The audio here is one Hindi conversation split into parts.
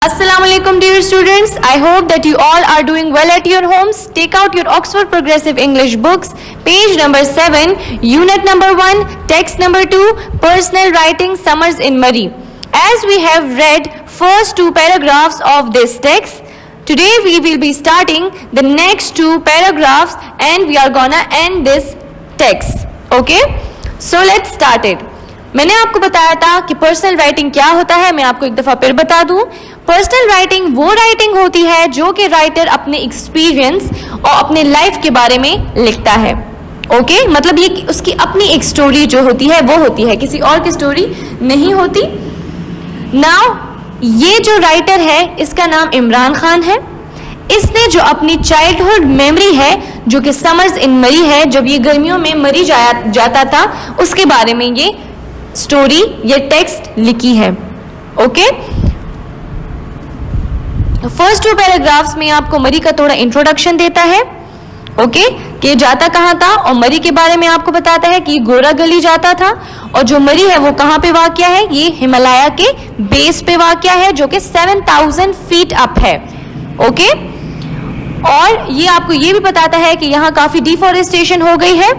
Assalamu alaikum dear students. I hope that you all are doing well at your homes. Take out your Oxford Progressive English books, page number 7, unit number 1, text number 2, personal writing summers in Murray. As we have read first two paragraphs of this text, today we will be starting the next two paragraphs and we are gonna end this text. Okay? So let's start it. मैंने आपको बताया था कि पर्सनल राइटिंग क्या होता है. मैं आपको एक दफ़ा फिर बता दूं. पर्सनल राइटिंग वो राइटिंग होती है जो कि राइटर अपने एक्सपीरियंस और अपने लाइफ के बारे में लिखता है. ओके मतलब ये उसकी अपनी एक स्टोरी जो होती है वो होती है, किसी और की स्टोरी नहीं होती. नाउ ये जो राइटर है इसका नाम इमरान खान है. इसने जो अपनी चाइल्डहुड मेमोरी है जो कि समर्स इन मरी है, जब ये गर्मियों में मरी जाता था, उसके बारे में ये स्टोरी ये टेक्स्ट लिखी है. ओके फर्स्ट टू पैराग्राफ्स में आपको मरी का थोड़ा इंट्रोडक्शन देता है. ओके कि जाता कहाँ था और मरी के बारे में आपको बताता है कि गोरा गली जाता था और जो मरी है वो कहाँ पे वाक़या है, ये हिमालय के बेस पे वाक़या है जो कि 7000 फीट अप है. ओके और ये आपको ये भी बताता है कि यहाँ काफ़ी डिफॉरेस्टेशन हो गई है.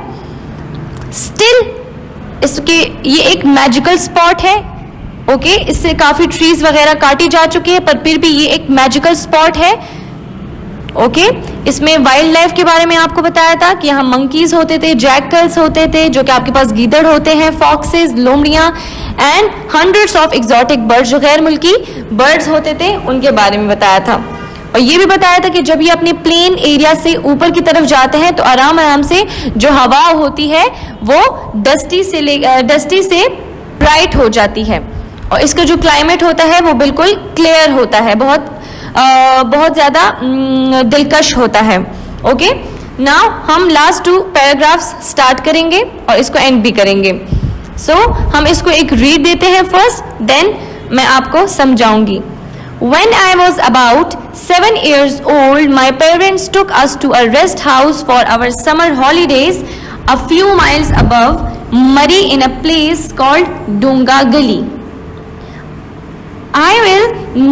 स्टिल इसके ये एक मैजिकल स्पॉट है. ओके इससे काफ़ी ट्रीज वगैरह काटी जा चुकी है पर फिर भी ये एक मैजिकल स्पॉट है. ओके इसमें वाइल्ड लाइफ के बारे में आपको बताया था कि यहाँ मंकीज होते थे, जैकल्स होते थे जो कि आपके पास गीदड़ होते हैं, फॉक्सेस, लोमड़ियाँ and hundreds of exotic birds जो गैर मुल्की बर्ड्स होते थे उनके बारे में बताया था. और ये भी बताया था कि जब ये अपने प्लेन एरिया से ऊपर की तरफ जाते हैं तो आराम आराम से जो हवा होती है वो डस्टी से ब्राइट हो जाती है और इसका जो क्लाइमेट होता है वो बिल्कुल क्लियर होता है, बहुत ज़्यादा दिलकश होता है. ओके नाउ हम लास्ट टू पैराग्राफ्स स्टार्ट करेंगे और इसको एंड भी करेंगे. सो हम इसको एक रीड देते हैं फर्स्ट, देन मैं आपको समझाऊंगी. When I was about 7 years old, my parents took us to a rest house for our summer holidays a few miles above Murray in a place called Donga Gully. I will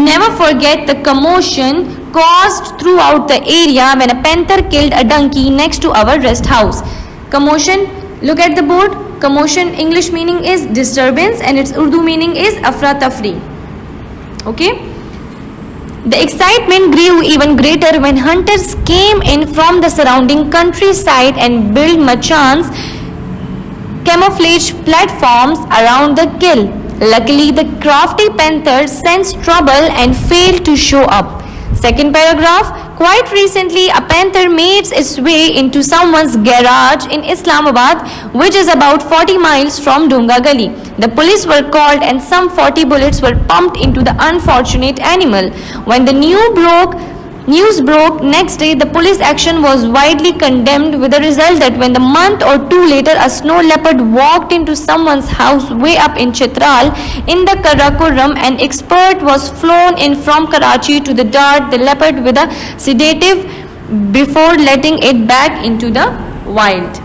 never forget the commotion caused throughout the area when a panther killed a donkey next to our rest house. Commotion, look at the board. Commotion English meaning is disturbance and its Urdu meaning is afra tafri. Okay? The excitement grew even greater when hunters came in from the surrounding countryside and built machans, camouflage platforms around the kill. Luckily, the crafty panther sensed trouble and failed to show up. Second paragraph. Quite recently, a panther made its way into someone's garage in Islamabad, which is about 40 miles from Donga Gully. The police were called and some 40 bullets were pumped into the unfortunate animal. When the news broke next day, the police action was widely condemned, with the result that when the month or two later a snow leopard walked into someone's house way up in Chitral in the Karakoram, an expert was flown in from Karachi to dart the leopard with a sedative before letting it back into the wild.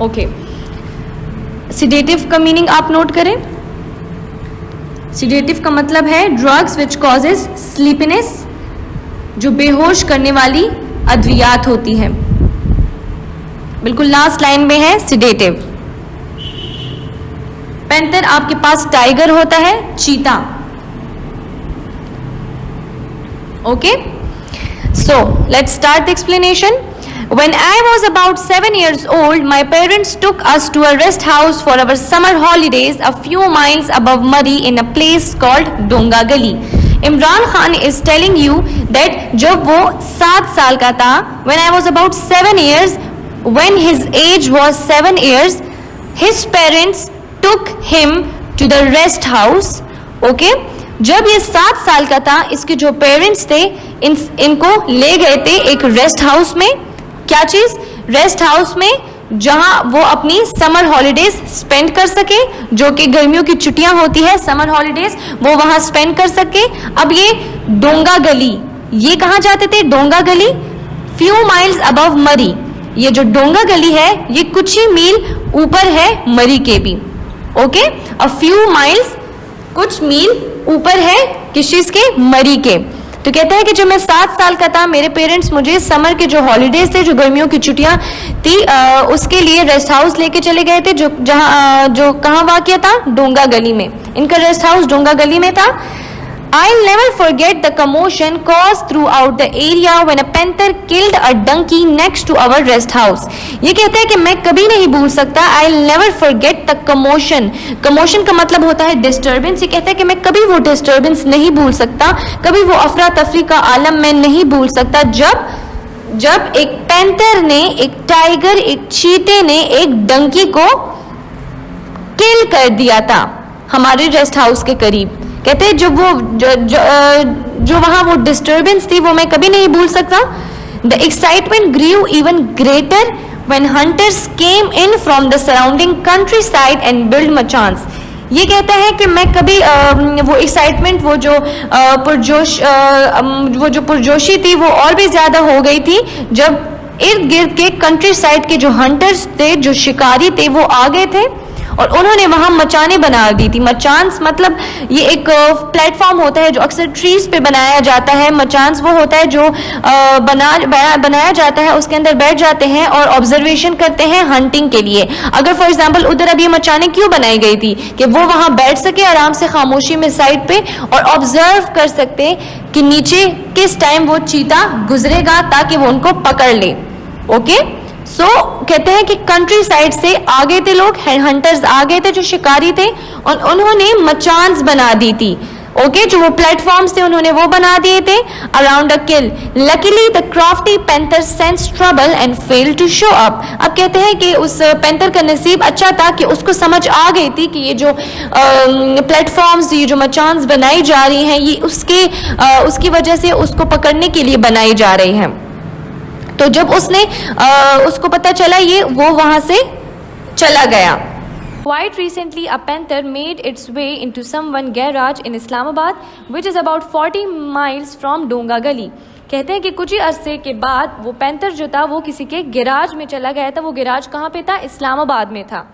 Okay. Sedative का मीनिंग आप नोट करें. सेडेटिव का मतलब है ड्रग्स विच कॉजेज स्लीपीनेस, जो बेहोश करने वाली अद्वियात होती है. बिल्कुल लास्ट लाइन में है सेडेटिव. पैंथर आपके पास टाइगर होता है, चीता. Okay so let's start the explanation. When I was about 7 years old, my parents took us to a rest house for our summer holidays a few miles above Murray in a place called Donga Gully. Imran Khan is telling you that जब वो 7 साल का था, when I was about 7 years, when his age was 7 years, his parents took him to the rest house. Okay? जब ये 7 साल का था, इसके जो पेरेंट्स थे इनको ले गए थे एक रेस्ट हाउस में. क्या चीज? रेस्ट हाउस में, जहां वो अपनी समर हॉलीडेज स्पेंड कर सके, जो कि गर्मियों की छुट्टियां होती है, समर हॉलीडेज वो वहां स्पेंड कर सके. अब ये डोंगा गली, ये कहाँ जाते थे? डोंगा गली, फ्यू माइल्स अबव मरी. ये जो डोंगा गली है ये कुछ ही मील ऊपर है मरी के भी. ओके अ फ्यू माइल्स कुछ मील ऊपर है किस चीज के, मरी के। तो कहते हैं कि जब मैं 7 साल का था, मेरे पेरेंट्स मुझे समर के जो हॉलीडेज थे, जो गर्मियों की छुट्टियां थी, उसके लिए रेस्ट हाउस लेके चले गए थे, जो कहाँ वाक़या था, डोंगा गली में। इनका रेस्ट हाउस डोंगा गली में था। I'll never forget the commotion caused throughout the area when a panther killed a donkey next to our rest house. ये कहता है कि मैं कभी नहीं भूल सकता, I'll never forget the commotion. Commotion का मतलब होता है disturbance। ये कहता है कि मैं कभी वो disturbance नहीं भूल सकता, कभी वो अफरा तफरी का आलम मैं नहीं भूल सकता, जब एक पैंथर ने, एक टाइगर, एक चीते ने एक डंकी को किल कर दिया था हमारे रेस्ट हाउस के करीब। कहते हैं जो वहां वो डिस्टर्बेंस थी वो मैं कभी नहीं भूल सकता। The excitement grew even greater when hunters came in from the surrounding countryside and build machans. ये कहता है कि मैं कभी वो एक्साइटमेंट, वो जो पुरजोशी थी वो और भी ज्यादा हो गई थी जब इर्द गिर्द के कंट्री साइड के जो हंटर्स थे, जो शिकारी थे, वो आ गए थे और उन्होंने वहां मचाने बना दी थी। मचान्स मतलब ये एक प्लेटफॉर्म होता है जो अक्सर ट्रीज पे बनाया जाता है। मचान्स वो होता है जो बनाया जाता है, उसके अंदर बैठ जाते हैं और ऑब्जर्वेशन करते हैं हंटिंग के लिए। अगर फॉर एग्जांपल उधर अब ये मचाने क्यों बनाई गई थी कि वो वहां बैठ सके आराम से खामोशी में साइड पे और ऑब्जर्व कर सकते कि नीचे किस टाइम वो चीता गुजरेगा ताकि वो उनको पकड़ ले। ओके, सो कहते हैं कि कंट्री साइड से आ गए थे लोग, हंटर्स आ गए थे जो शिकारी थे, और उन्होंने मचान्स बना दी थी। ओके, जो वो प्लेटफॉर्म्स थे उन्होंने वो बना दिए थे around a kill. Luckily the crafty panther sensed trouble and failed to show up. अब कहते हैं कि उस पेंथर का नसीब अच्छा था कि उसको समझ आ गई थी कि ये जो प्लेटफॉर्म्स, ये जो मचान्स बनाई जा रही हैं, ये उसकी वजह से उसको पकड़ने के लिए बनाई जा रही हैं। तो जब उसको पता चला, वो वहां से चला गया। Quite recently, a panther made its way into someone garage in Islamabad, which is about 40 miles from Donga Gully. कहते हैं कि कुछ ही अरसे के बाद वो पैंथर जो था वो किसी के गिराज में चला गया था। वो गिराज कहाँ पे था? इस्लामाबाद में था,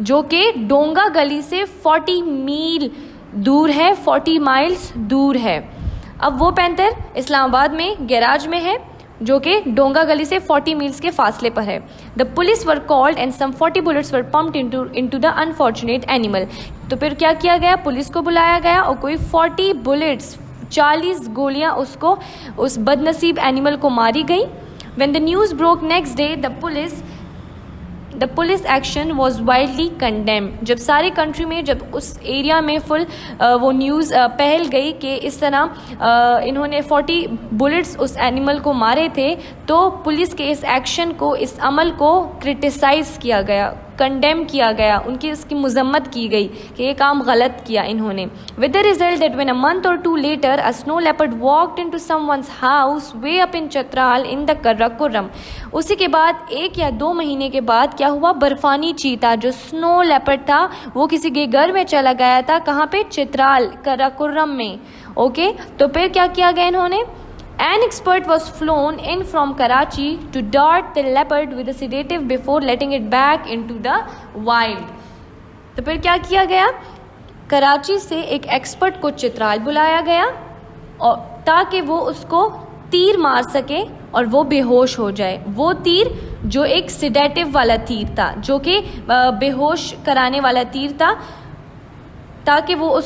जो कि डोंगा गली से 40 मील दूर है, 40 माइल्स दूर है। अब वो पैंथर इस्लामाबाद में गैराज में है, जो कि डोंगा गली से 40 मील्स के फासले पर है। The police were called and some 40 bullets were pumped into the unfortunate animal. तो फिर क्या किया गया? पुलिस को बुलाया गया और कोई 40 बुलेट्स, 40 गोलियां उस बदनसीब एनिमल को मारी गई। When the news broke next day, the police action was widely condemn. जब सारे कंट्री में, जब उस एरिया में फुल वो न्यूज़ फैल गई कि इस तरह इन्होंने 40 बुलेट्स उस एनिमल को मारे थे, तो पुलिस के इस एक्शन को, इस अमल को क्रिटिसाइज़ किया गया, कंडेम किया गया, उसकी मजम्मत की गई कि ये काम गलत किया इन्होंने। With the result that when a month or 2 later a snow leopard walked into someone's house way up in Chitral in the Karakoram. उसी के बाद 1 या 2 महीने के बाद क्या हुआ? बर्फानी चीता जो स्नो लेपर्ड था वो किसी के घर में चला गया था। कहाँ पे? चित्राल, कर्राकोरम में। ओके, तो फिर क्या किया गया इन्होंने? An expert was flown in from Karachi to dart the leopard with a sedative before letting it back into the wild. तो फिर क्या किया गया? कराची से एक एक्सपर्ट को चित्राल बुलाया गया और ताकि वो उसको तीर मार सके और वो बेहोश हो जाए। वो तीर जो एक सिडेटिव वाला तीर था, जो कि बेहोश कराने वाला तीर था, ताकि वो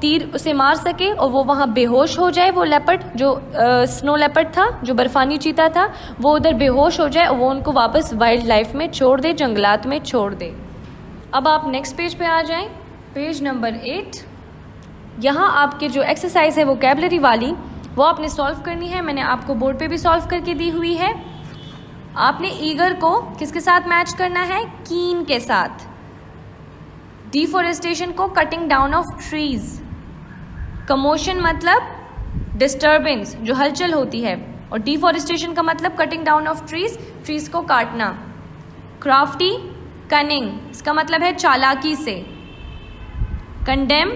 तीर उसे मार सके और वो वहाँ बेहोश हो जाए। वो लेपर्ड जो स्नो लेपर्ड था, जो बर्फानी चीता था, वो उधर बेहोश हो जाए और वो उनको वापस वाइल्ड लाइफ में छोड़ दे, जंगलात में छोड़ दे। अब आप नेक्स्ट पेज पे आ जाएं, पेज नंबर 8। यहाँ आपके जो एक्सरसाइज है वोकैबुलरी वाली, वो आपने सॉल्व करनी है। मैंने आपको बोर्ड पे भी सॉल्व करके दी हुई है। आपने ईगर को किसके साथ मैच करना है? कीन के साथ। डिफॉरेस्टेशन को cutting down of trees. Commotion मतलब डिस्टर्बेंस, जो हलचल होती है, और डिफॉरेस्टेशन का मतलब cutting down of trees, trees को काटना। क्राफ्टी, कनिंग, इसका मतलब है चालाकी से। Condemn,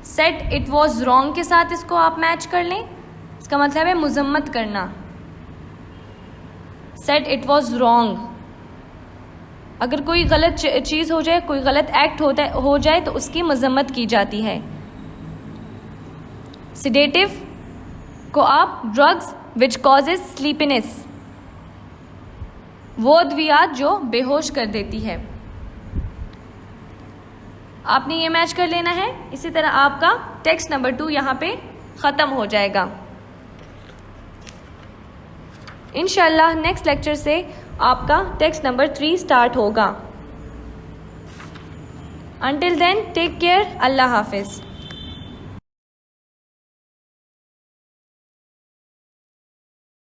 set it was wrong के साथ इसको आप मैच कर लें, इसका मतलब है मुजम्मत करना। Set it was wrong. अगर कोई गलत चीज़ हो जाए, कोई गलत एक्ट हो जाए तो उसकी मजम्मत की जाती है। सिडेटिव को आप ड्रग्स विच कॉजेज स्लीपीनेस, वो अद्वियात जो बेहोश कर देती है। आपने ये मैच कर लेना है। इसी तरह आपका टेक्स्ट नंबर 2 यहाँ पे ख़त्म हो जाएगा। इंशाल्लाह नेक्स्ट लेक्चर से आपका टेक्स्ट नंबर 3 स्टार्ट होगा। अंटिल देन टेक केयर, अल्लाह हाफिज़।